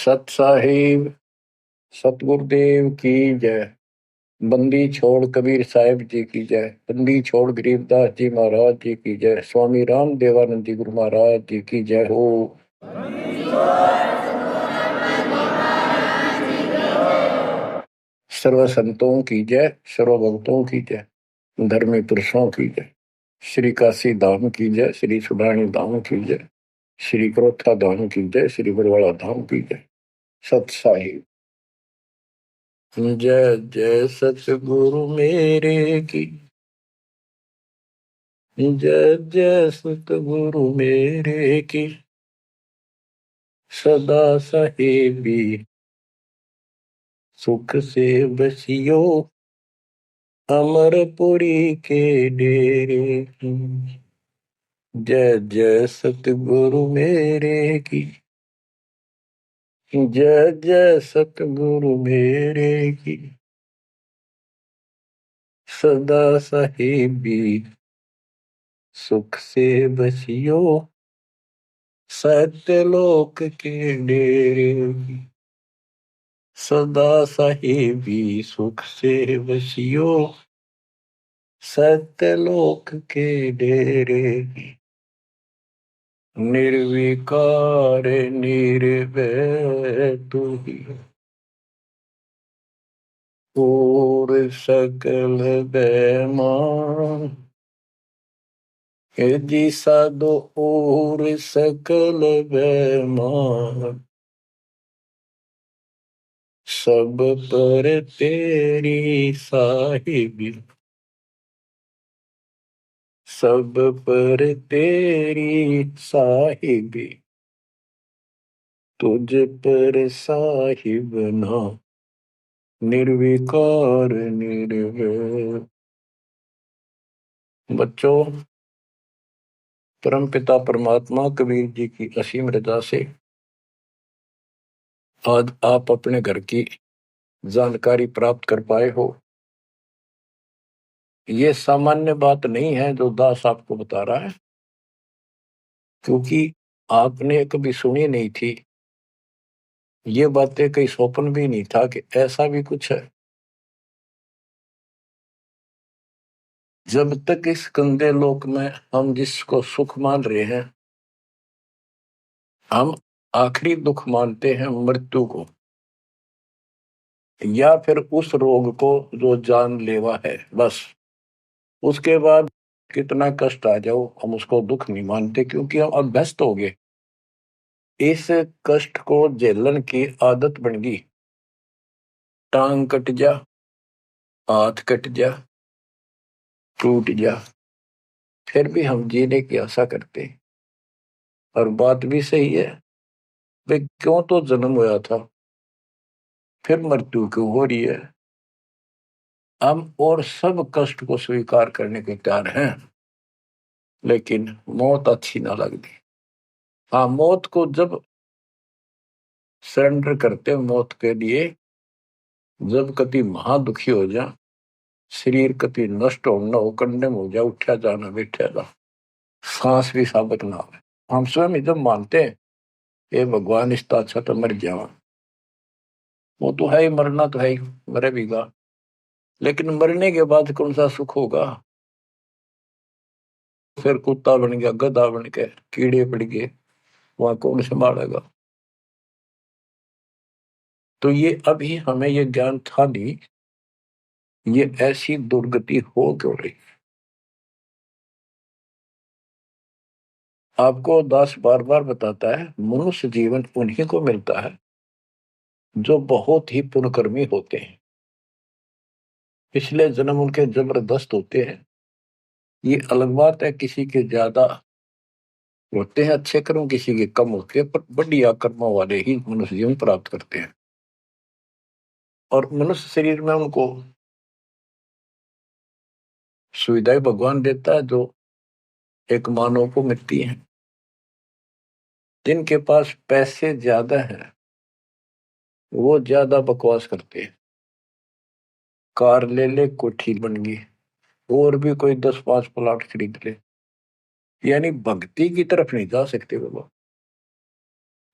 सत साहिब सतगुरुदेव की जय। बंदी छोड़ कबीर साहिब जी की जय। बंदी छोड़ गरीबदास जी महाराज जी की जय। स्वामी राम देवानंद जी गुरु महाराज जी की जय हो। सर्व संतों की जय, सर्व भक्तों की जय, धर्मी पुरुषों की जय। श्री काशी धाम की जय, श्री सुब्राणी धाम की जय, श्री क्रोथा धाम की जय, श्री बरवाड़ा धाम की जय। सत साहिब जय जय सतगुरु मेरे की जय जय सतगुरु मेरे की सदा साहेबी सुख से बसियो अमरपुरी के डेरे की। जय जय सतगुरु मेरे की जय जय सतगुरु मेरे की सदा साहेबी सुख से बसियो सत्यलोक के डेरे की। सदा साहेबी सुख से बसियो सत्यलोक के डेरे की। निर्विकार निर्भय तू ही और सकल बेमान जी साधो और सकल बेमान सब पर तेरी साहिबी सब पर तेरी साहिबी तुझ पर साहिब ना निर्विकार निर्भय। बच्चों, परमपिता परमात्मा कबीर जी की असीम रजा से आज आप अपने घर की जानकारी प्राप्त कर पाए हो। ये सामान्य बात नहीं है जो दास आपको बता रहा है, क्योंकि आपने कभी सुनी नहीं थी। ये बातें कहीं स्वप्न भी नहीं था कि ऐसा भी कुछ है। जब तक इस गंदे लोक में हम जिसको सुख मान रहे हैं, हम आखिरी दुख मानते हैं मृत्यु को, या फिर उस रोग को जो जानलेवा है। बस उसके बाद कितना कष्ट आ जाओ हम उसको दुख नहीं मानते, क्योंकि हम अभ्यस्त हो गए। इस कष्ट को झेलने की आदत बन गई। टांग कट जा, हाथ कट जा, टूट जा, फिर भी हम जीने की आशा करते हैं। और बात भी सही है, वे क्यों तो जन्म हुआ था, फिर मृत्यु क्यों हो रही है। हम और सब कष्ट को स्वीकार करने के तैयार हैं, लेकिन मौत अच्छी ना लगती। हाँ, मौत को जब सरेंडर करते हैं मौत के लिए, जब कति महादुखी हो जा, शरीर कति नष्ट होना हो, कंडम हो जा, उठा जाना बैठा जा, सांस भी साबित ना हो, हम स्वयं जब मानते हैं ये भगवान इसका अच्छा तो मर जावा, वो तो है ही, मरना तो है ही, मरे भीगा। लेकिन मरने के बाद कौन सा सुख होगा। फिर कुत्ता बन गया, गधा बन के कीड़े पड़ गए, वहां कौन संभालेगा। तो ये अभी हमें ये ज्ञान था नहीं, ये ऐसी दुर्गति हो क्यों रही। आपको दास बार बार बताता है, मनुष्य जीवन उन्हीं को मिलता है जो बहुत ही पुण्यकर्मी होते हैं। पिछले जन्म उनके जबरदस्त होते हैं। ये अलग बात है, किसी के ज्यादा होते हैं अच्छे कर्म, किसी के कम होते हैं, पर बढ़िया कर्मों वाले ही मनुष्य जीवन प्राप्त करते हैं। और मनुष्य शरीर में उनको सुविधाएं भगवान देता है जो एक मानव को मिलती है। जिनके पास पैसे ज्यादा हैं वो ज्यादा बकवास करते हैं। कार ले ले, कोठी बन गई, और भी कोई 10-5 प्लाट खरीद ले, यानी भक्ति की तरफ नहीं जा सकते बाबा।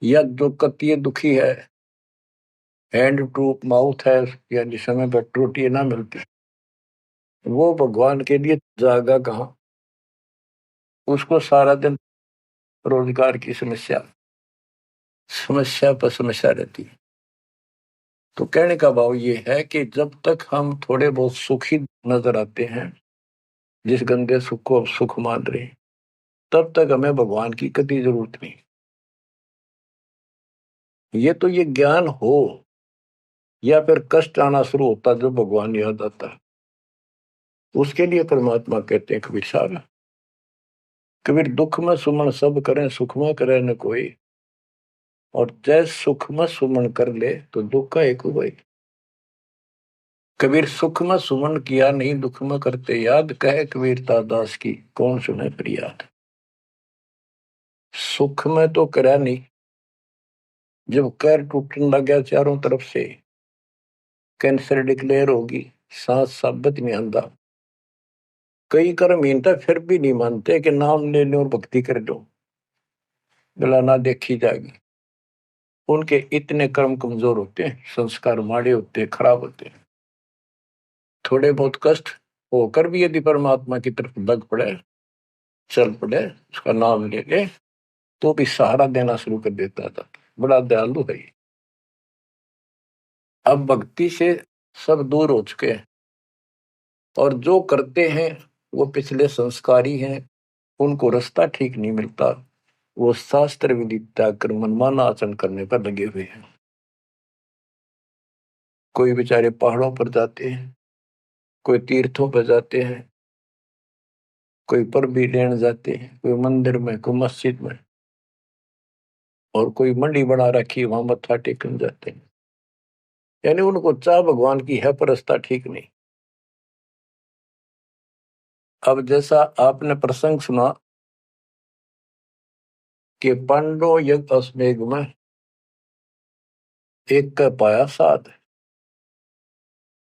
या जो कति दुखी है, हैंड टू माउथ है, यानी समय पर रोटी ना मिलती, वो भगवान के लिए जागा कहाँ। उसको सारा दिन रोजगार की समस्या, समस्या पर समस्या रहती है। तो कहने का भाव ये है कि जब तक हम थोड़े बहुत सुखी नजर आते हैं, जिस गंदे सुख को सुख मान रहे हैं, तब तक हमें भगवान की कति जरूरत नहीं। ये तो ये ज्ञान हो या फिर कष्ट आना शुरू होता जब भगवान याद आता है, उसके लिए परमात्मा कहते हैं कबीर साहब, कबीर दुख में सुमन सब करें सुख में करे न कोई, और जय सुख में सुमन कर ले तो दुख का एक हुआ। कबीर सुख में सुमन किया नहीं दुख में करते याद, कहे कबीरता दास की कौन सुने फरियाद। सुख में तो करा नहीं, जब कैर टूटने लग गया चारों तरफ से, कैंसर डिक्लेयर होगी, सांस साबित नहीं आंदा, कई कर्म मीनता फिर भी नहीं मानते कि नाम ले लो और भक्ति कर लो, गला ना देखी जाएगी। उनके इतने कर्म कमजोर होते हैं, संस्कार माड़े होते हैं, खराब होते हैं। थोड़े बहुत कष्ट होकर भी यदि परमात्मा की तरफ लग पड़े, चल पड़े, उसका नाम ले ले, तो भी सहारा देना शुरू कर देता था। बड़ा दयालु है। अब भक्ति से सब दूर हो चुके हैं, और जो करते हैं वो पिछले संस्कारी हैं, उनको रास्ता ठीक नहीं मिलता, वो शास्त्र विधि त्याग कर मनमाना आचरण करने पर लगे हुए हैं। कोई बेचारे पहाड़ों पर जाते हैं, कोई तीर्थों पर जाते हैं, कोई पर भी लेने जाते हैं, कोई मंदिर में, कोई मस्जिद में, और कोई मंडी बना रखी वहां मत्था टेकने जाते हैं। यानी उनको चाह भगवान की है पर रास्ता ठीक नहीं। अब जैसा आपने प्रसंग सुना कि पांडव यज्ञ अश्वमेध में एक का पाया साध,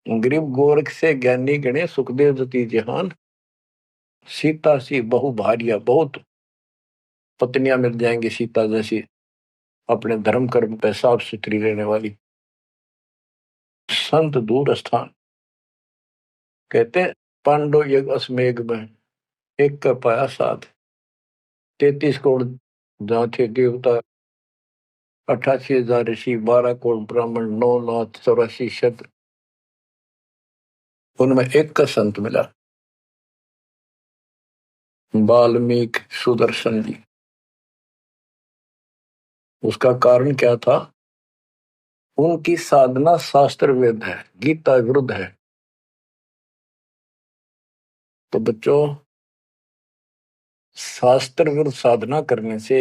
गरीब गोरख से ज्ञानी गणे सुखदेव जति जहान, सीता सी बहु भारिया, बहुत पत्नियां मिल जाएंगी सीता जैसी, अपने धर्म कर्म पे साफ सुथरी रहने वाली। संत दूर स्थान, कहते हैं पांडव यज्ञ अश्वमेध में एक का पाया साध, 33 करोड़ जहाँ थे देवता, 88,000 ऋषि, 12 करोड़ ब्राह्मण, 9,84,000, उनमें एक का संत मिला, वाल्मीकि सुदर्शन जी। उसका कारण क्या था? उनकी साधना शास्त्र वेद है, गीता विरुद्ध है। तो बच्चों, शास्त्र विरुद्ध साधना करने से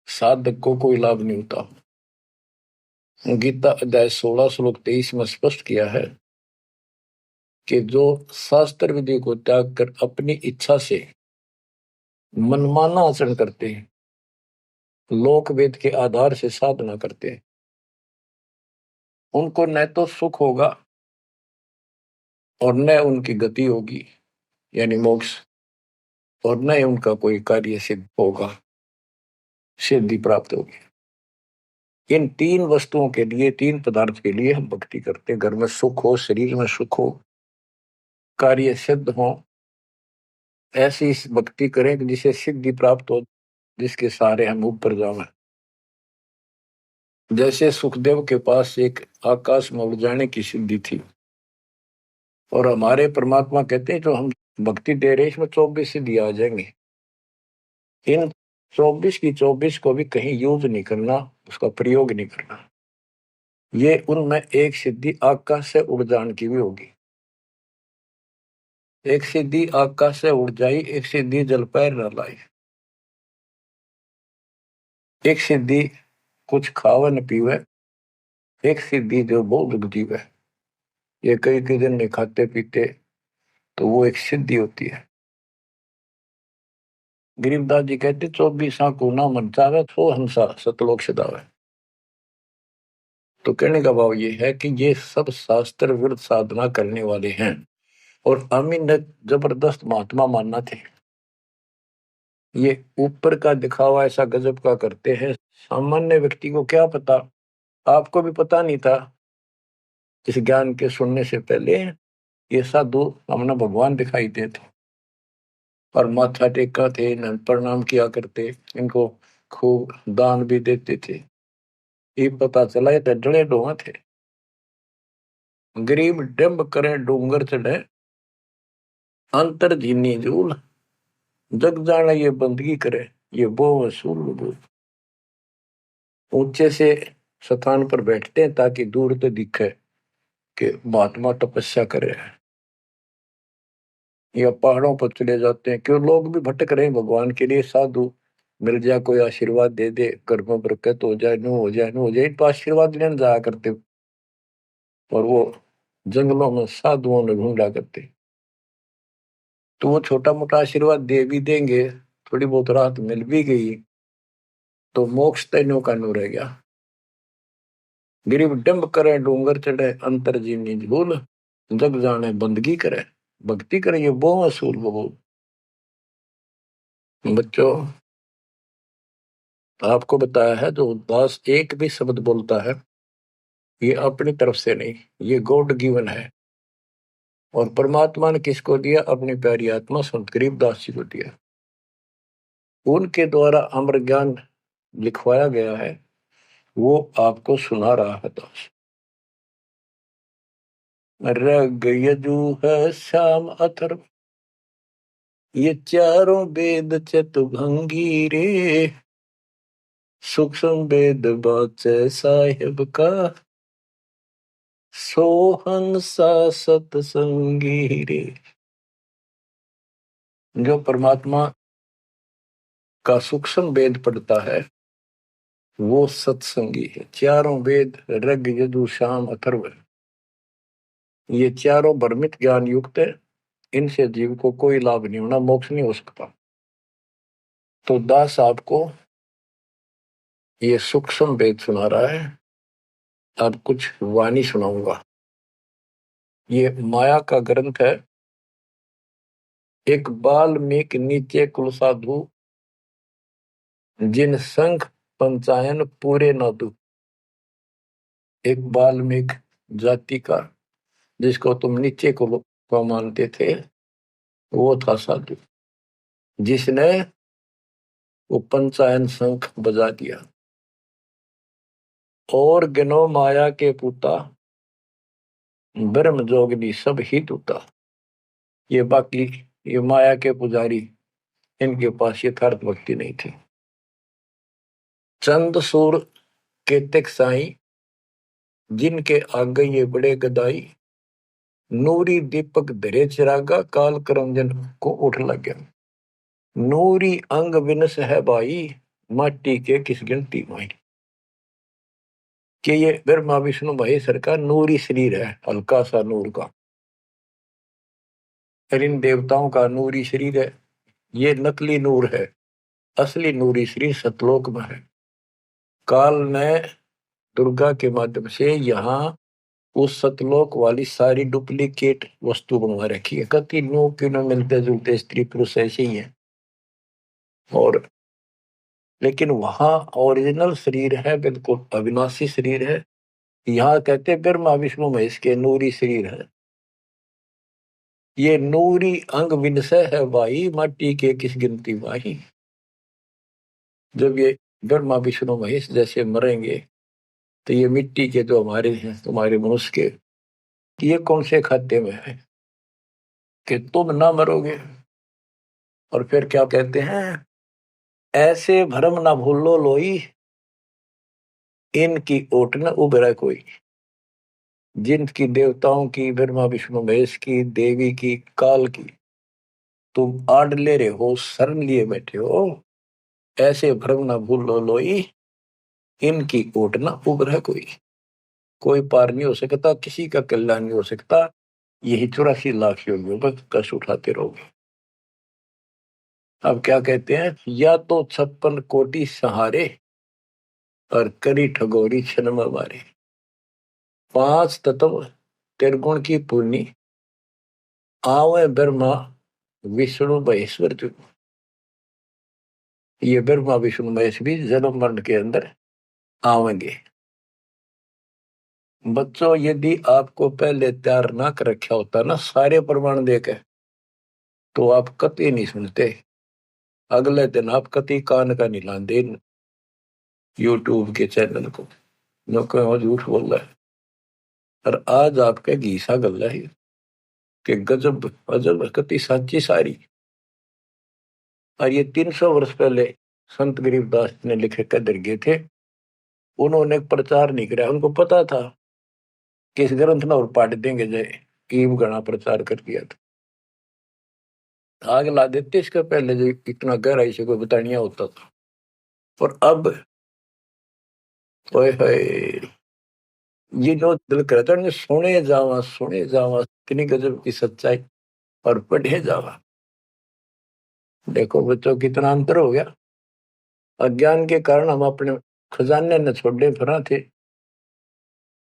साधक को कोई लाभ नहीं होता। गीता अध्याय 16 श्लोक 23 में स्पष्ट किया है कि जो शास्त्र विधि को त्याग कर अपनी इच्छा से मनमाना आचरण करते हैं, लोक वेद के आधार से साधना करते हैं, उनको न तो सुख होगा और न उनकी गति होगी, यानी मोक्ष, और न ही उनका कोई कार्य सिद्ध होगा, सिद्धि प्राप्त होगी। इन तीन वस्तुओं के लिए, तीन पदार्थ के लिए हम भक्ति करते हैं। घर में सुख हो, शरीर में सुख हो, कार्य सिद्ध हो, ऐसी भक्ति करें कि जिसे सिद्धि प्राप्त हो, जिसके सहारे हम ऊपर जावें। जैसे सुखदेव के पास एक आकाश में उड़ जाने की सिद्धि थी, और हमारे परमात्मा कहते हैं जो हम भक्ति दे रहे हैं इसमें 24 सिद्धि आ जाएंगे। इन 24 की 24 को भी कहीं यूज नहीं करना, उसका प्रयोग नहीं करना। ये उनमें एक सिद्धि आकाश से उड़ जाने की भी होगी। एक सिद्धि आकाश से उड़ जाई, एक सिद्धि जल पैर न लाई, एक सिद्धि कुछ खावे न पीवे, एक सिद्धि जो बहुत जीवे। ये कई कई दिन नहीं खाते पीते, तो वो एक सिद्धि होती है। गरीबदास जी कहते 24 को ना मन चावे सो हंसा सतलोक सदावे। तो कहने का भाव ये है कि ये सब शास्त्र विरुद्ध साधना करने वाले हैं, और अमीन जबरदस्त महात्मा मानना थे। ये ऊपर का दिखावा ऐसा गजब का करते हैं, सामान्य व्यक्ति को क्या पता आपको भी पता नहीं था इस ज्ञान के सुनने से पहले, ये साधु हमने भगवान दिखाई देते और माथा टेका थे, इन्हें प्रणाम किया करते, इनको खूब दान भी देते थे। ये पता चला ये तो जड़े डोहा थे। गरीब डंब करे डूंगर चढ़े, अंतर जीनी जूल, जग जाने ये बंदगी करे, ये वो वसूल। ऊंचे से स्थान पर बैठते हैं ताकि दूर से दिखे कि महात्मा तपस्या कर रहे हैं, या पहाड़ों पर चले जाते हैं क्यों लोग भी भटक रहे हैं भगवान के लिए। साधु मिल जाए, कोई आशीर्वाद दे दे, घर में बरकत हो जाए, नो हो जाए, नो हो जाए, तो आशीर्वाद लेने जाया करते। और वो जंगलों में साधुओं ने ढूंढा करते, तो वो छोटा मोटा आशीर्वाद दे भी देंगे, थोड़ी बहुत राहत मिल भी गई तो मोक्ष तैनो का नो रह गया। गरीब डंब करे डूंगर चढ़े, अंतर जीवनी झूल, जग जाने बंदगी करे, भक्ति करे, ये वो असूल वो। बच्चों, आपको बताया है जो उदास एक भी शब्द बोलता है ये अपनी तरफ से नहीं, ये गॉड गिवन है। और परमात्मा ने किसको दिया? अपनी प्यारी आत्मा संत गरीबदास जी को दिया। उनके द्वारा अमर ज्ञान लिखवाया गया है, वो आपको सुना रहा है दास। रग यजु है श्याम अथर्व, ये चारों वेद चतुभंगी रे, सूक्ष्म वेद बाचे साहिब का, सोहन सा सतसंगी रे। जो परमात्मा का सूक्ष्म वेद पढ़ता है वो सत्संगी है। चारों वेद ऋग यजु साम अथर्व, ये चारों भ्रमित ज्ञान युक्त है, इनसे जीव को कोई लाभ नहीं होना, मोक्ष नहीं हो सकता। तो दास आपको ये सूक्ष्म वेद सुना रहा है। अब कुछ वाणी सुनाऊंगा। ये माया का ग्रंथ है। एक बाल्मीकि नीचे कुल साधु, जिन संख पंचायन पूरे न दू। एक बाल्मीकि जाति का, जिसको तुम नीचे कुल को मानते थे, वो था साधु जिसने वो पंचायन शंख बजा दिया। और गिनो माया के पुता, ब्रह्म जोगनी सब ही टूटा। ये बाकी ये माया के पुजारी, इनके पास यथार्थ भक्ति नहीं थी। चंद सूर के तक साई, जिनके आगे ये बड़े गदाई, नूरी दीपक धरे चिरागा, काल करमजन को उठ लग गया। नूरी अंग विनस है भाई, माटी के किस गिनती माई। कि ये ब्रह्मा विष्णु महेश्वर का नूरी शरीर है, हल्का सा नूर का। इन देवताओं का नूरी शरीर है, ये नकली नूर है, असली नूरी शरीर सतलोक में है। काल ने दुर्गा के माध्यम से यहाँ उस सतलोक वाली सारी डुप्लीकेट वस्तु बनवा रखी है। कति नो किनो मिलते जुलते स्त्री पुरुष ऐसे ही है, और लेकिन वहां ओरिजिनल शरीर है, बिल्कुल अविनाशी शरीर है। यहाँ कहते ब्रह्मा विष्णु महेश के नूरी शरीर है। ये नूरी अंग विनसय है भाई, माटी के किस गिनती माही। जब ये ब्रह्मा विष्णु महेश जैसे मरेंगे तो ये मिट्टी के जो हमारे हैं, तुम्हारे मनुष्य के, ये कौन से खाते में है कि तुम ना मरोगे। और फिर क्या कहते हैं? ऐसे भरम ना भूलो लोई, इनकी ओट न उभरा कोई। जिनकी देवताओं की, ब्रह्मा विष्णु महेश की, देवी की, काल की तुम आड़ ले रहे हो, शरण लिए बैठे हो, ऐसे भ्रम न भूलो लोई, इनकी ओट न उभरा कोई। कोई पार नहीं हो सकता, किसी का कल्याण नहीं हो सकता। यही 84 लाख योगियों पर कष्ट उठाते रहोगे। अब क्या कहते हैं? या तो 56 कोटि सहारे, और करी ठगोरी क्षण में मारे। 5 तत्व त्रिगुण की पूर्णी, आवे ब्रह्मा विष्णु महेश्वर जो। ये ब्रह्मा विष्णु महेश भी जन्म मरण के अंदर आवेंगे। बच्चों, यदि आपको पहले तैयार ना कर रखा होता ना सारे प्रमाण देके, तो आप कतई नहीं सुनते। अगले दिन आप कतई कान का नहीं लाते यूट्यूब के चैनल को, जो कहो झूठ बोल रहा है। और आज आपके घीसा गल है कि गजब अजब कतई साची सारी। और ये 300 वर्ष पहले संत गरीबदास ने लिखे कदर गए थे। उन्होंने प्रचार नहीं किया, उनको पता था कि इस ग्रंथ ना और पाट देंगे जय ईब गणा प्रचार कर दिया था। आग ला देते इसका पहले जो इतना गहराई से कोई बतानिया होता था। और अब ओए होए, ये जो दिल करता है सुने जावा कितनी गजब की सच्चाई और पढ़े जावा। देखो बच्चों कितना अंतर हो गया। अज्ञान के कारण हम अपने खजाने न छोड़े फिरा थे।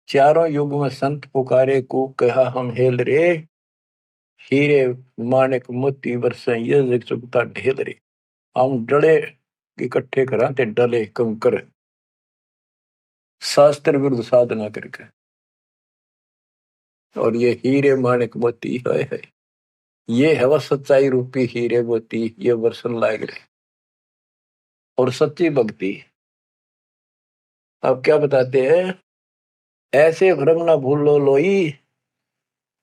चारों युग में संत पुकारे को कहा हम हेल रे, हीरे माणिक मोती वर्षे ये जग चुकता ढेल रे। हम डले इकट्ठे करा थे डले कंकर, शास्त्र विरुद्ध साधना करके। और ये हीरे माणिक मोती है, ये है वह सच्चाई रूपी हीरे मोती, ये वर्षन लायक रहे। और सच्ची भक्ति अब क्या बताते हैं, ऐसे भ्रम ना भूलो लोई,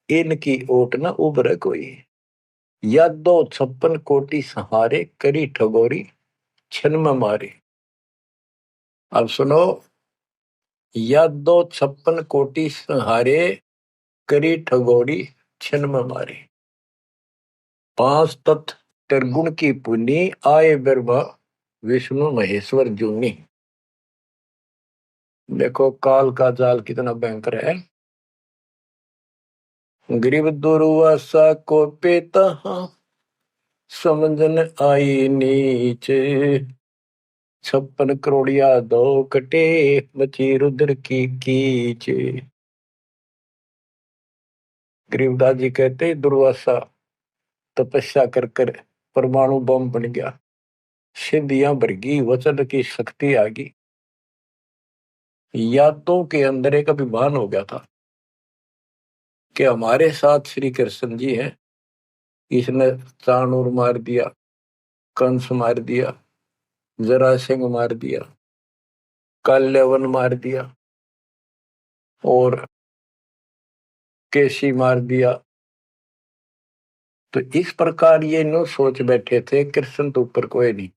इनकी ओट न उभरे कोई। यादो 56 कोटि सहारे, करी ठगोरी छन में मारे। अब सुनो, यादो 56 कोटि सहारे, करी ठगोरी छन में मारे। 5 तत्व त्रिगुण की पुनी, आए ब्रह्मा विष्णु महेश्वर जूनी। देखो काल का जाल कितना भयंकर है। गरीब दुर्वासा को पेता, समझन आई नीचे। 56 करोड़िया दो कटे, मची रुद्र की कीचे। गरीबदास जी कहते दुर्वासा तपस्या कर कर परमाणु बम बन गया, सिद्धियां भर गई, वचन की शक्ति आ गई। यादों के अंदर एक अभिमान हो गया था कि हमारे साथ श्री कृष्ण जी हैं। इसने चाणूर मार दिया, कंस मार दिया, जरासिंह मार दिया, काल्यवन मार दिया और केसी मार दिया। तो इस प्रकार ये नो सोच बैठे थे कृष्ण तो ऊपर कोई नहीं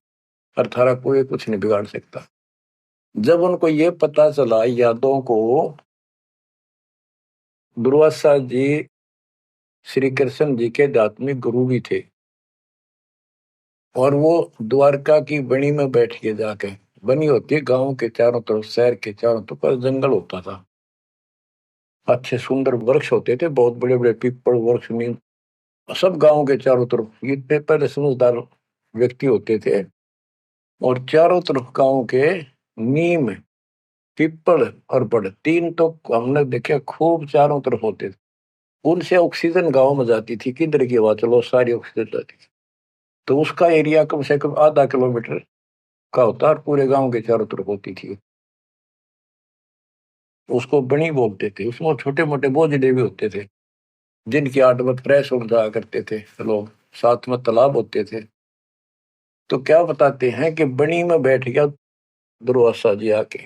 और थारा कोई कुछ नहीं बिगाड़ सकता। जब उनको ये पता चला यादों को, दुर्वासा जी श्री कृष्ण जी के आध्यात्मिक गुरु भी थे और वो द्वारका की बनी में बैठ के जाके, बनी होती है गांव के चारों तरफ, शहर के चारों तरफ जंगल होता था, अच्छे सुंदर वृक्ष होते थे, बहुत बड़े बड़े पीपल वृक्ष नीम, सब गांव के चारों तरफ। ये पहले समझदार व्यक्ति होते थे और चारों तरफ गांव के नीम, पीपल और बड़, तीन तो हमने देखे खूब चारों तरफ होते थे। उनसे ऑक्सीजन गांव में जाती थी, किधर की हवा चलो सारी ऑक्सीजन जाती थी। तो उसका एरिया कम से कम आधा किलोमीटर का होता और पूरे गांव के चारों तरफ होती थी। उसको बनी बोलते थे। उसमें छोटे मोटे बोझले भी होते थे जिनकी आठ में फ्रेश उड़ जाया करते थे लोग, साथ में तालाब होते थे। तो क्या बताते हैं कि बनी में बैठ गया दुर्वासा जी आके,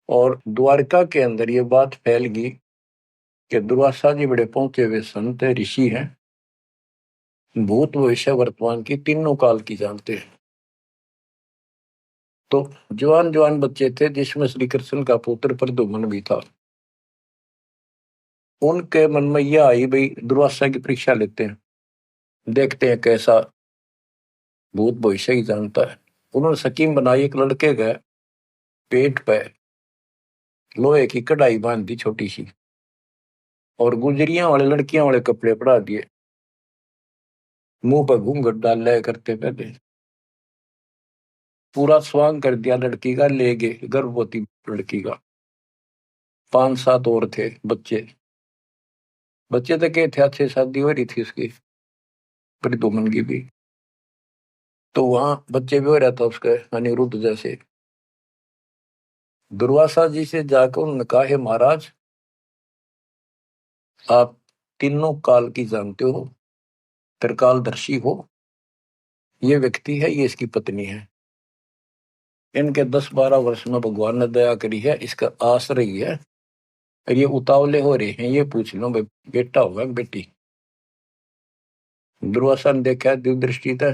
और द्वारका के अंदर ये बात फैल गई कि दुर्वासा जी बड़े पहुंचे हुए संत है, ऋषि हैं, भूत भविष्य वर्तमान की तीनों काल की जानते हैं। तो जवान जवान बच्चे थे जिसमें श्री कृष्ण का पुत्र प्रद्युम्न भी था। उनके मन में यह आई भाई दुर्वासा की परीक्षा लेते हैं, देखते हैं कैसा भूत भविष्य ही जानता है। उन्होंने स्कीम बनाई, एक लड़के का पेट पे लोहे की कढ़ाई बांध दी छोटी सी, और गुजरियां वाले लड़कियां वाले कपड़े पड़ा दिए, मुंह पर घूंघट डाल लिया करते पहले, पूरा स्वांग कर दिया लड़की का, ले गए गर्भवती लड़की का। 5-7 और थे बच्चे, बच्चे तो क्या थे, अच्छे शादी हो रही थी उसकी, प्रद्युम्न की भी। तो वहां बच्चे भी हो रहा था उसके, अनिरुद्ध जैसे। दुर्वासा जी से जाकर उन्होंने कहा, हे महाराज, आप तीनों काल की जानते हो, त्रिकालदर्शी हो। ये व्यक्ति है, ये इसकी पत्नी है। इनके 10-12 वर्ष में भगवान ने दया करी है, इसका आश्रय ही है। और ये उतावले हो रहे हैं, ये पूछ लो बेटा होगा बेटी। दुर्वासा ने देखा दिव्य दृष्टि था,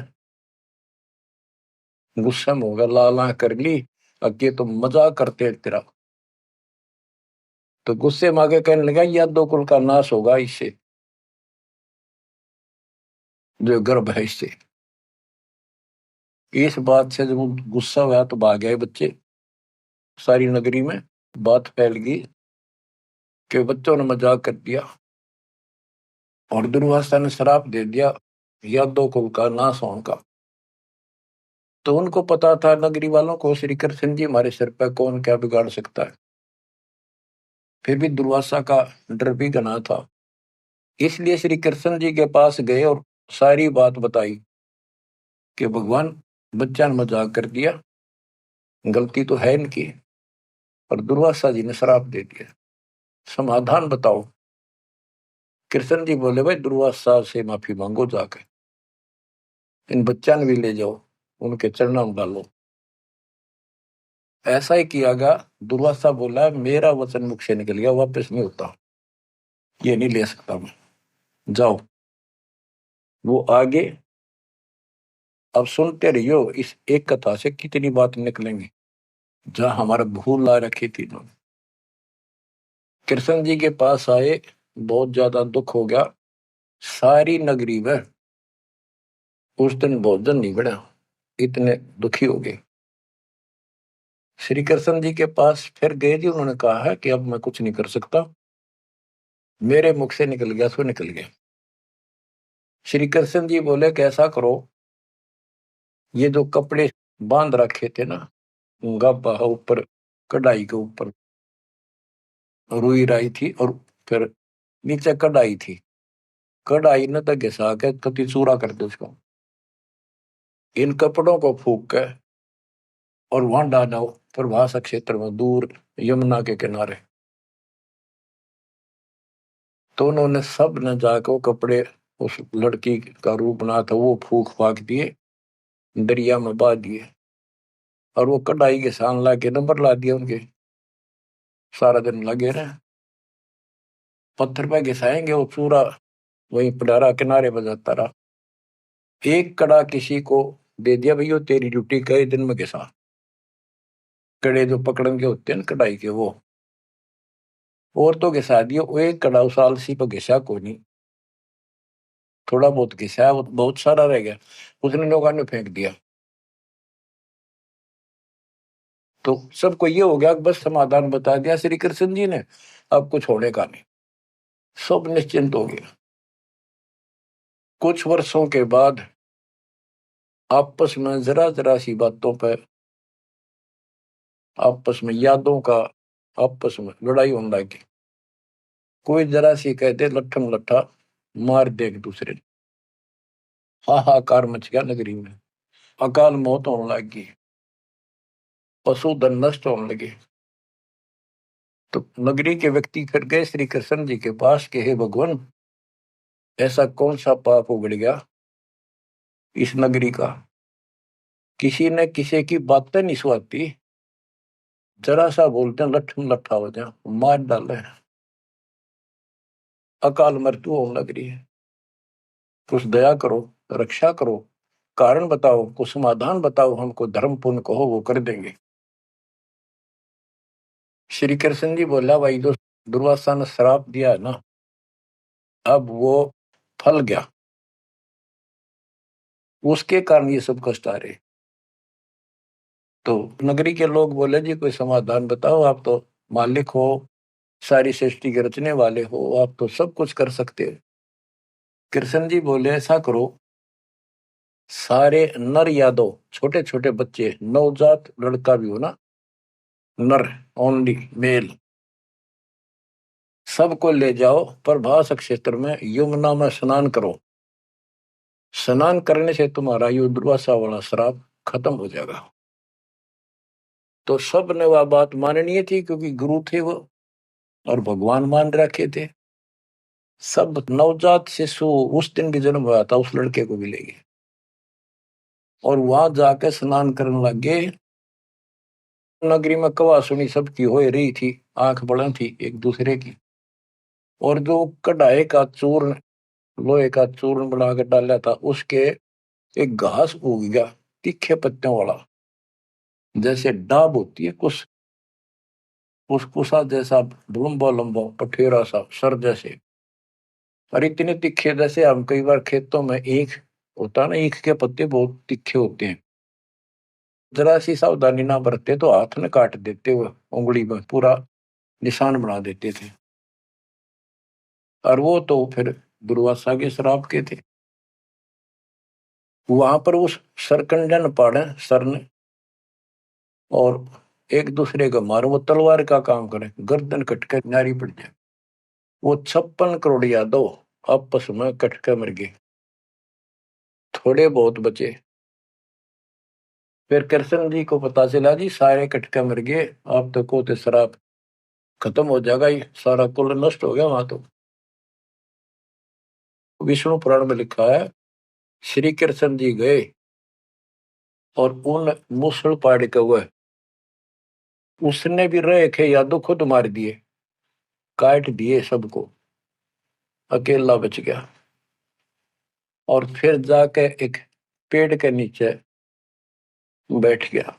गुस्सा में होगा, लाला कर ली, अगे तो मजाक करते तेरा। तो गुस्से में आगे कहने लगा, यह दो कुल का नाश होगा इससे, जो गर्भ है इससे। इस बात से जब गुस्सा हुआ तो भाग गए बच्चे। सारी नगरी में बात फैल गई कि बच्चों ने मजाक कर दिया और दुर्वासा ने श्राप दे दिया यह दो कुल का नाश होने का। तो उनको पता था, नगरी वालों को, श्री कृष्ण जी हमारे सिर पर कौन क्या बिगाड़ सकता है। फिर भी दुर्वासा का डर भी घना था, इसलिए श्री कृष्ण जी के पास गए और सारी बात बताई कि भगवान, बच्चा ने मजाक कर दिया, गलती तो है इनकी, और दुर्वासा जी ने श्राप दे दिया, समाधान बताओ। कृष्ण जी बोले, भाई दुर्वासा से माफी मांगो, जाकर इन बच्चा ने भी ले जाओ, उनके चरणों में डालो। ऐसा ही किया गया। दुर्वासा बोला, मेरा वचन मुख से निकल गया, वापस नहीं होता, ये नहीं ले सकता मैं, जाओ। वो आगे, अब सुनते रहियो, इस एक कथा से कितनी बात निकलेंगी, जहां हमारा भूल ला रखी थी। कृष्ण जी के पास आए, बहुत ज्यादा दुख हो गया, सारी नगरी में उस दिन भोजन नहीं बना, इतने दुखी हो गए। श्री कृष्ण जी के पास फिर गए जी, उन्होंने कहा है कि अब मैं कुछ नहीं कर सकता, मेरे मुख से निकल गया सो निकल गया। श्री कृष्ण जी बोले, कैसा करो, ये जो कपड़े बांध रखे थे ना, गाबा ऊपर, कढ़ाई के ऊपर रुई राई थी, और फिर नीचे कढ़ाई थी, कढ़ाई न तो घिसा के कति चूरा कर दो उसको, इन कपड़ों को फूक के और वहां डालो प्रभास क्षेत्र में, दूर यमुना के किनारे। तो उन्होंने सब ने जाकर वो कपड़े, उस लड़की का रूप बना था, वो फूक फाक दिए, दरिया में बहा दिए, और वो कढ़ाई के सान ला के नंबर ला दिया उनके। सारा दिन लगे रहे, पत्थर पे घिसाएंगे, वो पूरा वही पडारा किनारे बजाता रहा। एक कड़ा किसी को दे दिया, भैया तेरी ड्यूटी कई दिन में घिसा, कड़े जो पकड़न के होते हैं ना कढ़ाई के, वो और तो घिसा दिया। वो एक कड़ा उस आलसी पर घिसा को नहीं, थोड़ा बहुत घिसा, वो बहुत सारा रह गया, उसने लोगों ने फेंक दिया। तो सबको ये हो गया, बस समाधान बता दिया श्री कृष्ण जी ने, अब कुछ होने का नहीं, सब निश्चिंत हो गया। कुछ वर्षों के बाद आपस में जरा जरा सी बातों पर, आपस में यादों का, आपस में लड़ाई होने लगी। कोई जरा सी कहते लट्ठम लट्ठा मार दे एक दूसरे ने, हाहाकार मच गया नगरी में, अकाल मौत होने लगी, पशुधन नष्ट होने लगे। तो नगरी के व्यक्ति फिर गए श्री कृष्ण जी के पास कि हे भगवान, ऐसा कौन सा पाप उगड़ गया इस नगरी का, किसी ने किसी की बातें नहीं सुहाती, जरा सा बोलते हैं लट्ठम लट्ठा हो जाए, मार डाले, अकाल मृत्यु होने लग रही है। कुछ दया करो, रक्षा करो, कारण बताओ, कुछ समाधान बताओ, हमको धर्म पुण्य कहो, वो कर देंगे। श्री कृष्ण जी बोला, भाई जो दुर्वासा ने श्राप दिया है ना, अब वो फल गया, उसके कारण ये सब कष्ट आ रहे। तो नगरी के लोग बोले, जी कोई समाधान बताओ, आप तो मालिक हो, सारी सृष्टि के रचने वाले हो, आप तो सब कुछ कर सकते हो। कृष्ण जी बोले, ऐसा करो, सारे नर यादव, छोटे छोटे बच्चे, नवजात लड़का भी हो ना, नर, ओनली मेल, सबको ले जाओ प्रभास क्षेत्र में, यमुना में स्नान करो। स्नान करने से तुम्हारा ये दुर्वासा वाला श्राप खत्म हो जाएगा। तो सब ने वह बात माननी थी क्योंकि गुरु थे वो और भगवान मान रखे थे। सब नवजात शिशु उस दिन भी जन्म हुआ था उस लड़के को मिलेगी और वहां जाके स्नान करने लगे। नगरी में कवा सुनी सबकी हो रही थी, आंख बड़ा थी एक दूसरे की। और जो कढ़ाई का चूर्ण, लोहे का चूर्ण बना के डाला था उसके एक घास उग गया तीखे पत्तियों वाला, जैसे डाब होती है कुछ उस कुसा जैसा, लंबा लंबा पठेरा सा सर जैसे, और इतने तीखे जैसे हम कई बार खेतों में ईख होता ना, ईख के पत्ते बहुत तीखे होते हैं, जरा सी सावधानी ना बरते तो हाथ में काट देते हुए उंगली में पूरा निशान बना देते थे। और वो तो फिर दुर्वासा के श्राप के थे। वहां पर उस सरकंडन पाड़े सर ने और एक दूसरे को मारो, वो तलवार का काम करे, गर्दन कटके नारी पड़ जाए। वो 56 करोड़ यादव आपस में कटके मर गए, थोड़े बहुत बचे। फिर कृष्ण जी को पता चला जी सारे कटके मर गए, आप तो को तो शराब खत्म हो जाएगा, ही सारा कुल नष्ट हो गया वहां तो। विष्णु पुराण में लिखा है श्री कृष्ण जी गए और उन मूसल पाड़ के हुए, उसने भी रहे थे यादव खुद मार दिए, काट दिए सबको, अकेला बच गया। और फिर जाके एक पेड़ के नीचे बैठ गया।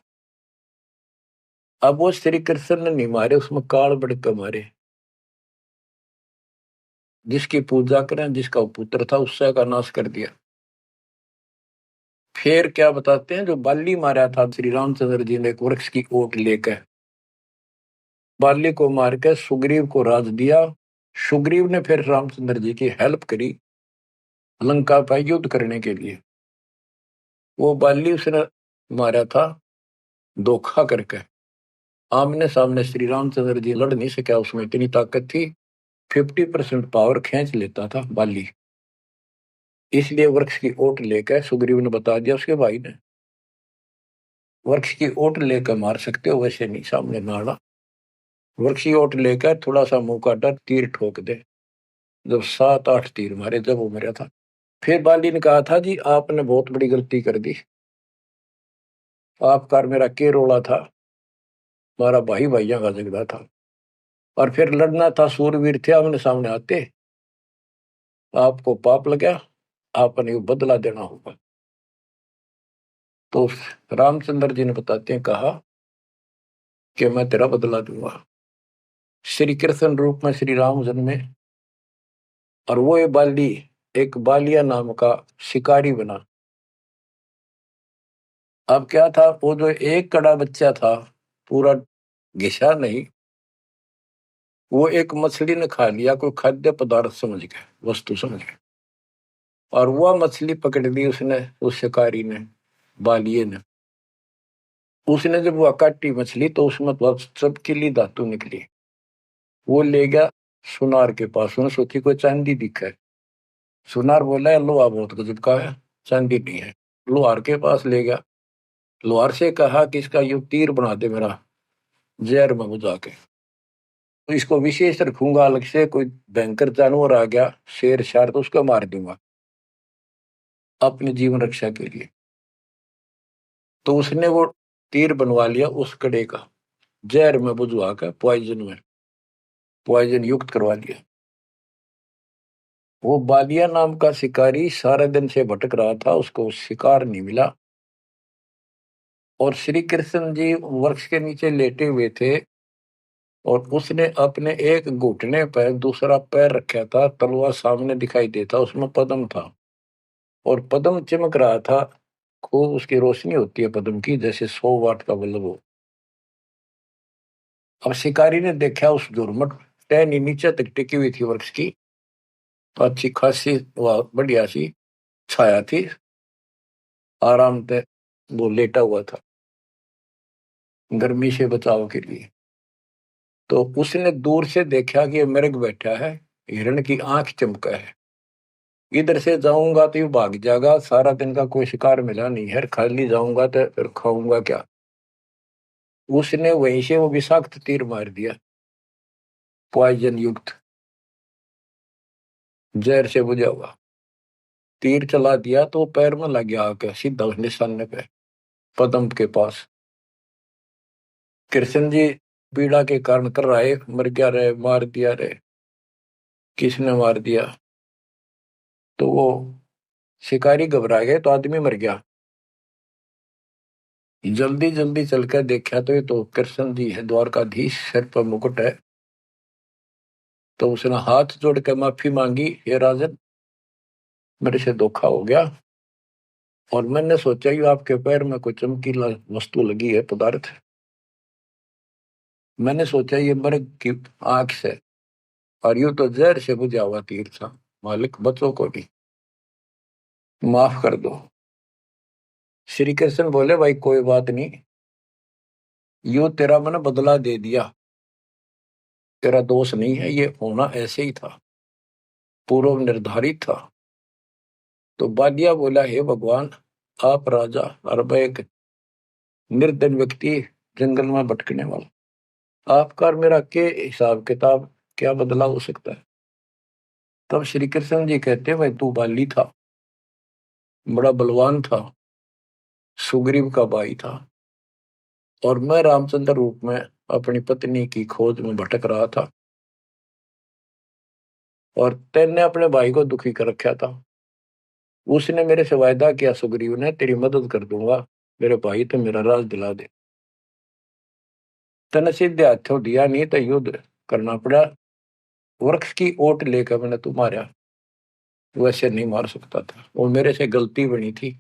अब वो श्री कृष्ण ने नहीं मारे, उसमें काल बढ़ मारे। जिसकी पूजा करें, जिसका पुत्र था उससे का नाश कर दिया। फिर क्या बताते हैं, जो बाली मारा था श्री रामचंद्र जी ने एक वृक्ष की ओट लेकर, बाली को मार के सुग्रीव को राज दिया। सुग्रीव ने फिर रामचंद्र जी की हेल्प करी लंका पर युद्ध करने के लिए। वो बाली उसने मारा था धोखा करके, आमने सामने श्री रामचंद्र जी लड़ नहीं सका, उसमें इतनी ताकत थी, 50% पावर खींच लेता था बाली। इसलिए वृक्ष की ओट लेकर सुग्रीव ने बता दिया उसके भाई ने, वृक्ष की ओट लेकर मार सकते हो, वैसे नहीं सामने नाड़ा। वृक्ष की ओट लेकर थोड़ा सा मुंह काटा, तीर ठोक दे। जब 7-8 तीर मारे जब वो मरा था। फिर बाली ने कहा था जी आपने बहुत बड़ी गलती कर दी, आपका और मेरा के रोला था, हमारा भाई भाइयों का झगड़ा था और फिर लड़ना था, सूरवीर थे आमने सामने आते, आपको पाप लगा, आपने बदला देना होगा। तो रामचंद्र जी ने बताते हैं कहा कि मैं तेरा बदला दूंगा। श्री कृष्ण रूप में श्री राम जन्मे और वो ये बाली एक बालिया नाम का शिकारी बना। अब क्या था, वो जो एक कड़ा बच्चा था पूरा घिसा नहीं, वो एक मछली ने खा लिया, कोई खाद्य पदार्थ समझ के, वस्तु समझ के, और वह मछली पकड़ ली उसने, उस शिकारी ने, बालिए ने। उसने जब वह काटी मछली तो उसमें तो चपकीली धातु निकली। वो ले गया सुनार के पास, उसने सोची कोई चांदी दिखा है। सुनार बोला है लोहा बहुत गजब का है, चांदी नहीं है। लोहार के पास ले गया, लोहार से कहा कि इसका यू तीर बना दे मेरा, जहर में बुझा के, तो इसको विशेष रखूंगा, अलग से कोई भयंकर जानवर आ गया शेर शार तो उसको मार दूंगा अपने जीवन रक्षा के लिए। तो उसने वो तीर बनवा लिया उस कड़े का, जहर में बुझवा कर पॉइजन में, पॉइजन युक्त करवा लिया। वो बालिया नाम का शिकारी सारे दिन से भटक रहा था, उसको शिकार नहीं मिला। और श्री कृष्ण जी वृक्ष के नीचे लेटे हुए थे और उसने अपने एक घुटने पर दूसरा पैर रखा था, तलवार सामने दिखाई देता, उसमें पद्म था और पद्म चमक रहा था, खूब उसकी रोशनी होती है पद्म की, जैसे 100 वाट का बल्ब हो। अब शिकारी ने देखा उस झुरमुट टहनी नीचे तक टिकी हुई थी वृक्ष की, तो अच्छी खासी वह बढ़िया सी छाया थी, आराम से वो लेटा हुआ था गर्मी से बचाव के लिए। तो उसने दूर से देखा कि ये मृग बैठा है, हिरण की आंख चमका है, इधर से जाऊंगा तो ये भाग जाएगा, सारा दिन का कोई शिकार मिला नहीं है, खाली जाऊंगा तो फिर खाऊंगा क्या। उसने वहीं से वो विषाक्त तीर मार दिया, पॉइजन युक्त, जहर से बुझा हुआ तीर चला दिया, तो पैर में लग गया आके सीधा उस निशाने पे, पदम के पास। कृष्ण जी पीड़ा के कारण कर रहे, मर गया रे, मार दिया रे, किसने मार दिया? तो वो शिकारी घबरा गए, तो आदमी मर गया। जल्दी जल्दी चलकर देखा तो ये तो कृष्ण जी है, द्वारकाधीश, सिर पर मुकुट है। तो उसने हाथ जोड़ के माफी मांगी, हे राजन, मेरे से धोखा हो गया, और मैंने सोचा कि आपके पैर में कोई चमकीला वस्तु लगी है, पदार्थ। मैंने सोचा ये मर्ग की आंख से, और यूं तो जहर से बुझा हुआ तीर था। मालिक, बच्चों को भी माफ कर दो। श्री कृष्ण बोले, भाई कोई बात नहीं, यूं तेरा मैंने बदला दे दिया, तेरा दोष नहीं है, ये होना ऐसे ही था, पूर्व निर्धारित था। तो बालिया बोला, हे भगवान, आप राजा और मैं एक निर्धन व्यक्ति, जंगल में भटकने वाला, आपका और मेरा के हिसाब किताब, क्या बदला हो सकता है? तब श्री कृष्ण जी कहते, भाई तू बाली था, बड़ा बलवान था, सुग्रीव का भाई था, और मैं रामचंद्र रूप में अपनी पत्नी की खोज में भटक रहा था, और तेने अपने भाई को दुखी कर रखा था। उसने मेरे से वायदा किया, सुग्रीव ने, तेरी मदद कर दूंगा, मेरे भाई तो मेरा राज दिला दे। तने सीधे हाथों दिया नहीं, तो युद्ध करना पड़ा, वृक्ष की ओट लेकर मैंने तू मारा, वैसे नहीं मार सकता था, वो मेरे से गलती बनी थी,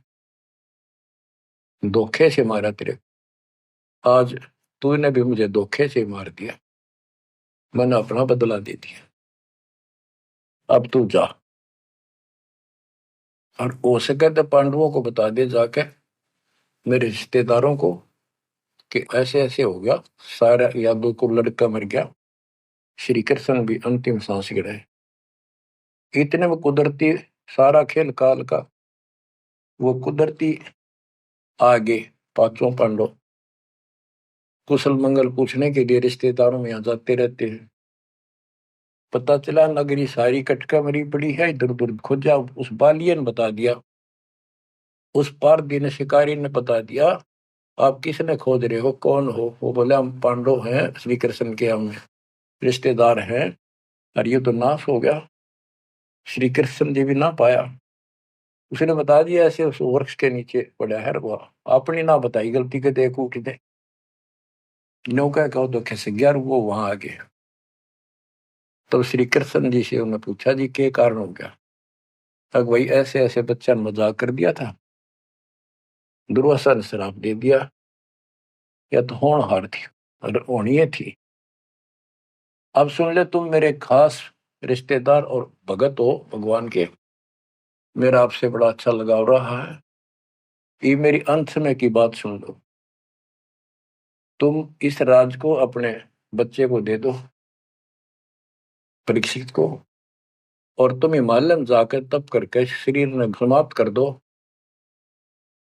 धोखे से मारा तेरे, आज तूने भी मुझे धोखे से मार दिया, मैंने अपना बदला दे दिया, अब तू जा, और हो सके तो पांडवों को बता दे जाके, मेरे रिश्तेदारों को, कि ऐसे ऐसे हो गया, सारा यादव को लड़का मर गया, श्री कृष्ण भी अंतिम सांस गिराए। इतने में कुदरती, सारा खेल काल का, वो कुदरती आगे पांचों पांडव कुशल मंगल पूछने के लिए रिश्तेदारों में यहाँ जाते रहते हैं। पता चला नगरी सारी कटका मरी पड़ी है, इधर उधर खोजा, उस बालिए ने बता दिया, उस पार दिन शिकारी ने बता दिया, आप किसने खोज रहे हो, कौन हो? वो बोले, हम पांडव हैं, श्री कृष्ण के हम रिश्तेदार हैं, और ये तो नाश हो गया, श्री कृष्ण जी भी ना पाया। उसने बता दिया, ऐसे उस वृक्ष के नीचे पड़ा है वो, अपनी ना बताई गलती के, देख उठ दे, नौका कहो तो खिस गया, वो वहां आ गए। तब श्री कृष्ण जी से उन्होंने पूछा, जी क्या कारण हो गया? तब वही ऐसे ऐसे बच्चा ने मजाक कर दिया था, दुर्वासा ने श्राप दे दिया, या तो होनहार थी, और होनी थी। अब सुन ले, तुम मेरे खास रिश्तेदार और भगत हो भगवान के, मेरा आपसे बड़ा अच्छा लगाव रहा है, ये मेरी अंत समय की बात सुन लो, तुम इस राज को अपने बच्चे को दे दो, परीक्षित को, और तुम हिमालय में जाकर तप करके शरीर में समाप्त कर दो,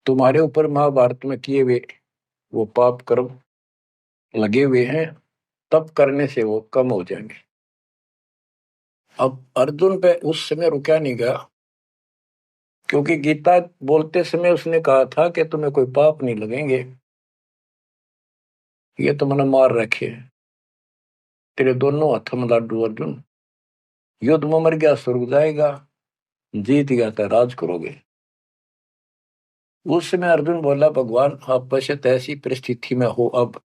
तुम्हारे ऊपर महाभारत में किए हुए वो पाप कर्म लगे हुए हैं, तप करने से वो कम हो जाएंगे। अब अर्जुन पे उस समय रुका नहीं गया, क्योंकि गीता बोलते समय उसने कहा था कि तुम्हें कोई पाप नहीं लगेंगे, ये तो मैंने मार रखे, तेरे दोनों हाथों में लाडू अर्जुन, युद्ध में मर गया स्वर्ग जाएगा, जीत गया तो राज करोगे। उस समय अर्जुन बोला, भगवान आप बशत ऐसी परिस्थिति में हो, अब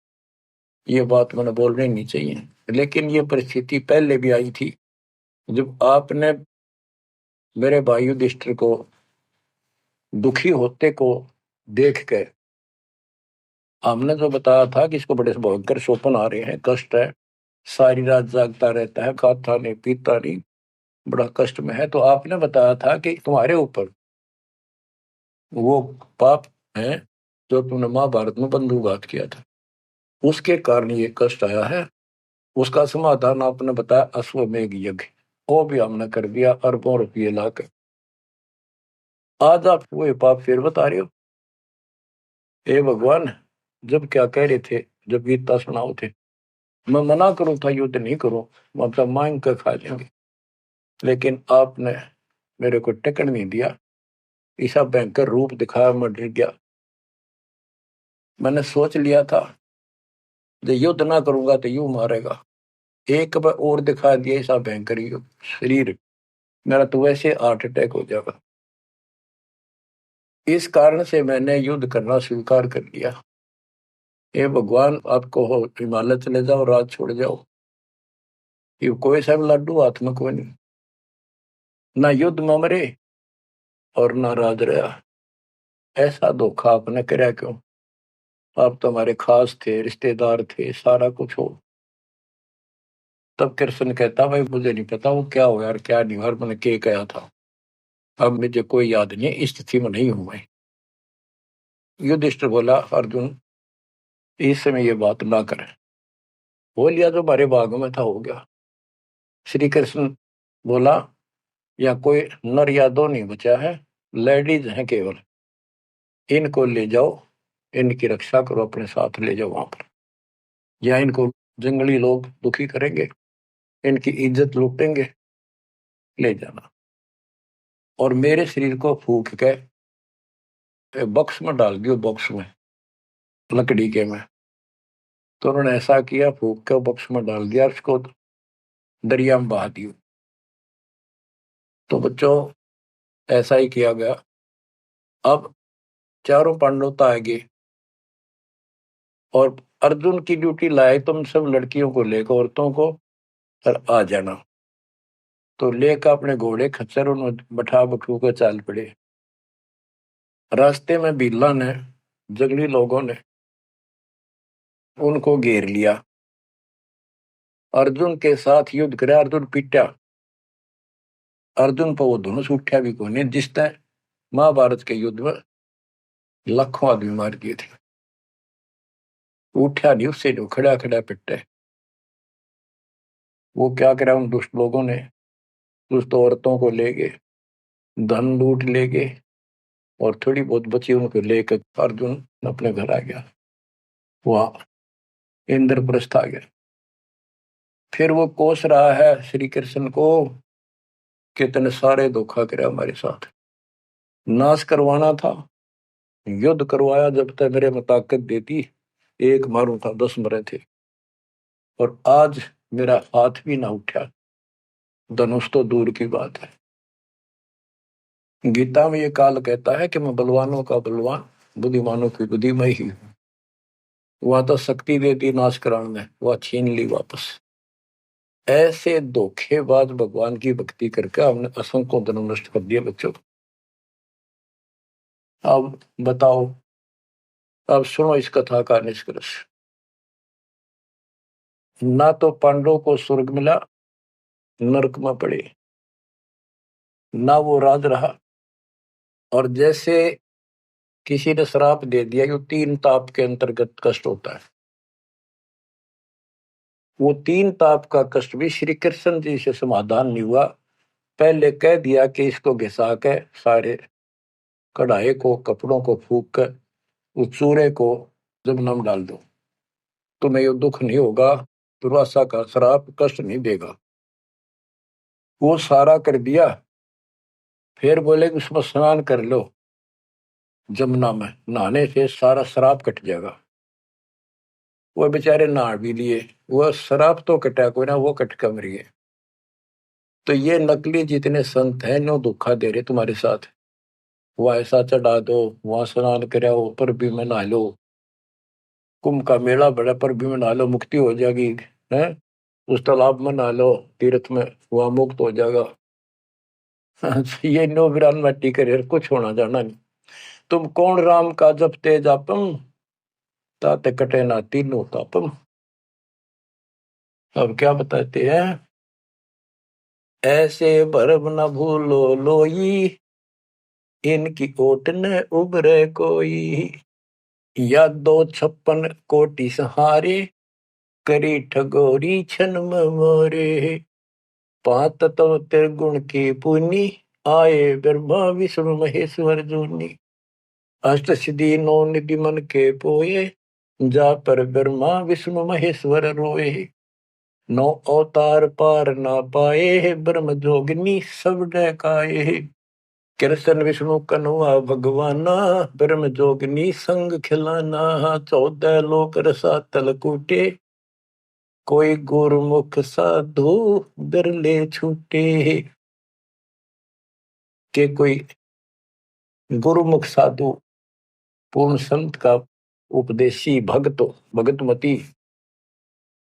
ये बात मैंने बोलनी नहीं चाहिए, लेकिन ये परिस्थिति पहले भी आई थी, जब आपने मेरे भाई युधिष्ठिर को दुखी होते को देख के, हमने जो बताया था कि इसको बड़े भयंकर स्वप्न आ रहे हैं, कष्ट है, सारी रात जागता रहता है, खाता नहीं पीता नहीं, बड़ा कष्ट में है, तो आपने बताया था कि तुम्हारे ऊपर वो पाप है जो तुमने महाभारत में बंधुघात किया था, उसके कारण ये कष्ट आया है। उसका समाधान आपने बताया, अश्वमेघ यज्ञ, वो भी हमने कर दिया, अरबों रुपये लाकर। आज आप वो पाप फिर बता रहे हो? हे भगवान, जब क्या कह रहे थे जब गीता सुनाओ थे। मैं मना करूं था युद्ध नहीं करूं, मतलब मांग कर खा लेंगे, लेकिन आपने मेरे को टिकट नहीं दिया। ऐसा भयंकर रूप दिखाया, मैं डर गया। मैंने सोच लिया था जो युद्ध ना करूंगा तो यूं मारेगा। एक बार और दिखा दिया ऐसा भयंकर शरीर, मेरा तो वैसे हार्ट अटैक हो जाएगा। इस कारण से मैंने युद्ध करना स्वीकार कर लिया। ये भगवान आपको हो हिमालय चले जाओ, राज छोड़ जाओ, ये कोई सा भी लाडू हाथ में कोई नहीं, ना युद्ध में मरे और ना राज रहा। ऐसा धोखा आपने कराया क्यों? आप तो हमारे खास थे, रिश्तेदार थे, सारा कुछ हो। तब कृष्ण कहता भाई मुझे नहीं पता वो क्या हो यार, क्या नहीं यार, मैंने क्या कहा था, अब मुझे कोई याद नहीं, इस स्थिति में नहीं हूं मैं। युधिष्ठिर बोला अर्जुन इस समय ये बात ना करें। हो लिया जो हमारे भाग में था हो गया। श्री कृष्ण बोला या कोई नर या दो नहीं बचा है, लेडीज हैं केवल, इनको ले जाओ, इनकी रक्षा करो, अपने साथ ले जाओ वहां पर, या इनको जंगली लोग दुखी करेंगे, इनकी इज्जत लूटेंगे, ले जाना। और मेरे शरीर को फूक के बॉक्स में डाल दियो, बॉक्स में लकड़ी के में। तो उन्होंने ऐसा किया, फूक के बॉक्स में डाल दिया, उसको दरिया में बहा दियो। तो बच्चों ऐसा ही किया गया। अब चारों पांडव तो आगे, और अर्जुन की ड्यूटी लाए तुम सब लड़कियों को लेकर, औरतों को, और आ जाना। तो लेकर अपने घोड़े खच्चर उन्हें बैठा बठू कर चाल पड़े। रास्ते में बिल्ला ने, जंगली लोगों ने उनको घेर लिया, अर्जुन के साथ युद्ध करे। अर्जुन पीटा, अर्जुन पर वो धनुष उठा भी कोई नहीं, जिस तरह महाभारत के युद्ध में लाखों आदमी मार दिए थे, उठा नहीं, उससे जो खड़ा खड़ा पिटे। वो क्या करा उन दुष्ट लोगों ने, दुष्ट औरतों को ले गए, धन लूट ले गए, और थोड़ी बहुत बची उनको लेकर अर्जुन अपने घर आ गया, वहां इंद्रप्रस्थ आ गया। फिर वो कोस रहा है श्री कृष्ण को, कितने सारे धोखा करे हमारे साथ, नाश करवाना था, युद्ध करवाया, जब तक मेरे में ताकत देती एक मारूं था 10 मरे थे, और आज मेरा हाथ भी ना उठा, धनुष तो दूर की बात है। गीता में ये काल कहता है कि मैं बलवानों का बलवान, बुद्धिमानों की बुद्धि में ही हूं। वहां तो शक्ति देती नाश कराने में, वह छीन ली वापस। ऐसे धोखेबाज भगवान की भक्ति करके हमने असंख्यों जन्म नष्ट कर दिए बच्चों। अब बताओ, अब सुनो इस कथा का निष्कर्ष। ना तो पांडवों को स्वर्ग मिला, नरक में पड़े, ना वो राज रहा, और जैसे किसी ने श्राप दे दिया, यो 3 ताप के अंतर्गत कष्ट होता है, वो 3 ताप का कष्ट भी श्री कृष्ण जी से समाधान नहीं हुआ। पहले कह दिया कि इसको घिसा के सारे कढ़ाई को, कपड़ों को फूक कर उस चूरे को जमुना में डाल दो, तुम्हें ये दुख नहीं होगा, दुर्वासा का श्राप कष्ट नहीं देगा। वो सारा कर दिया। फिर बोले कि उसमें स्नान कर लो, जमुना में नहाने से सारा श्राप कट जाएगा। वो बेचारे नहा भी लिए, वो श्राप तो कटा कोई ना, वो कट कर मरिए। तो ये नकली जितने संत हैं नो धोखा दे रहे तुम्हारे साथ, वो ऐसा चढ़ा दो, वहां स्नान कराओ, पर भी में नहा लो, कुंभ का मेला बड़ा, पर भी में नहा लो, मुक्ति हो जाएगी है, उस तालाब में नहा लो, तीर्थ में, वहां मुक्त हो जाएगा। ये नो विरान मट्टी करे, कुछ होना जाना नहीं। तुम कौन राम का जपते जापम, ताते कटे ना तीनों तापम। अब क्या बताते हैं, ऐसे भरम न भूलो लोई, इनकी ओट न उबरे कोई, या 256 कोटि सहारे, करी ठगोरी छन मोरे, 5 तत्व त्रिगुण की पुनि, आए ब्रह्मा विष्णु महेश्वर जूनी, अष्ट सिद्धि 9 निधि मन के पोए, जा पर ब्रह्मा विष्णु महेश्वर रोए, 9 अवतार पार ना पाए, ब्रह्म जोगिनी सब डकाए। कृष्ण विष्णु कन्हवा भगवाना, ब्रह्म जोगिनी संग खिलाना, 14 लोक रसातल कूटे, कोई गुरुमुख साधु बिरले छूटे। के कोई गुरुमुख साधु पूर्ण संत का उपदेशी भगतमती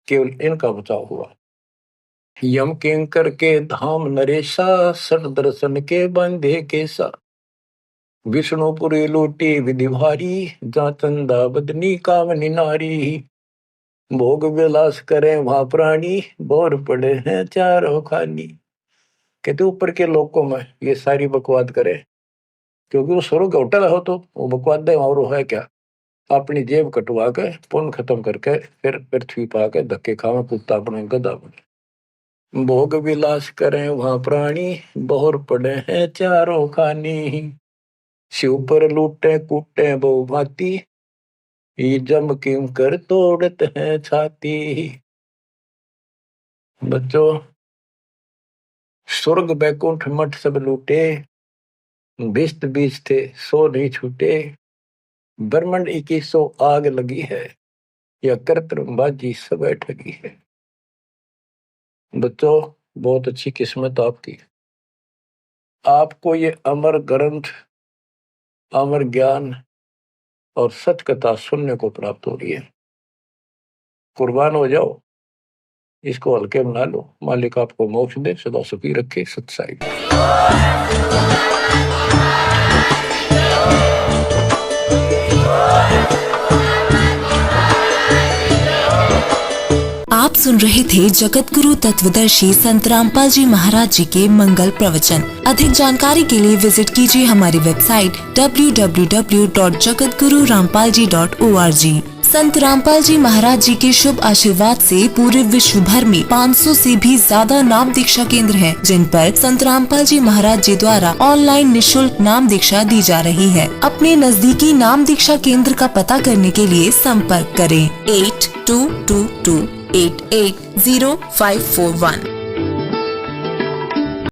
केवल इनका बचाव हुआ। यम किंकर के धाम नरेशा, सठ दर्शन के बंधे केसा, विष्णुपुरी लूटी विधि भारी, जा चंदा बदनी कामनी नारी। भोग विलास करें वहां प्राणी, बोर पड़े हैं चारों खानी। कहते ऊपर के लोकों में ये सारी बकवाद करे, क्योंकि वो स्वर्ग होटल हो तो वो बकवाद है, और है क्या, अपनी जेब कटवा के पुण्य खत्म करके फिर पृथ्वी पा के धक्के खावे, कुत्ता बने गधा बने। भोग विलास करें वहां प्राणी, बोर पड़े हैं चारों खानी। शिव पर लूटे कूटे बहु भांति, ये जम किंकर तोड़ते हैं छाती। बच्चों, स्वर्ग बैकुंठ मठ सब लूटे, बिस्त बीज थे सो नहीं छूटे। ब्रह्मंड 2100 आग लगी है, या कर्तबाजी सब ठगी है। बच्चों, बहुत अच्छी किस्मत आपकी, आपको ये अमर ग्रंथ, अमर ज्ञान और सच कथा सुनने को प्राप्त हो रही है। कुर्बान हो जाओ, इसको हल्के बना लो। मालिक आपको मोक्ष दे, सदा सुखी रखे। सत्साई। आप सुन रहे थे जगत गुरु तत्वदर्शी संत रामपाल जी महाराज जी के मंगल प्रवचन। अधिक जानकारी के लिए विजिट कीजिए हमारी वेबसाइट www.jagatgururampalji.org। संत रामपाल जी महाराज जी के शुभ आशीर्वाद से पूरे विश्व भर में 500 से भी ज्यादा नाम दीक्षा केंद्र हैं, जिन पर संत रामपाल जी महाराज जी द्वारा ऑनलाइन निशुल्क नाम दीक्षा दी जा रही है। अपने नजदीकी नाम दीक्षा केंद्र का पता करने के लिए संपर्क करें 8222880541।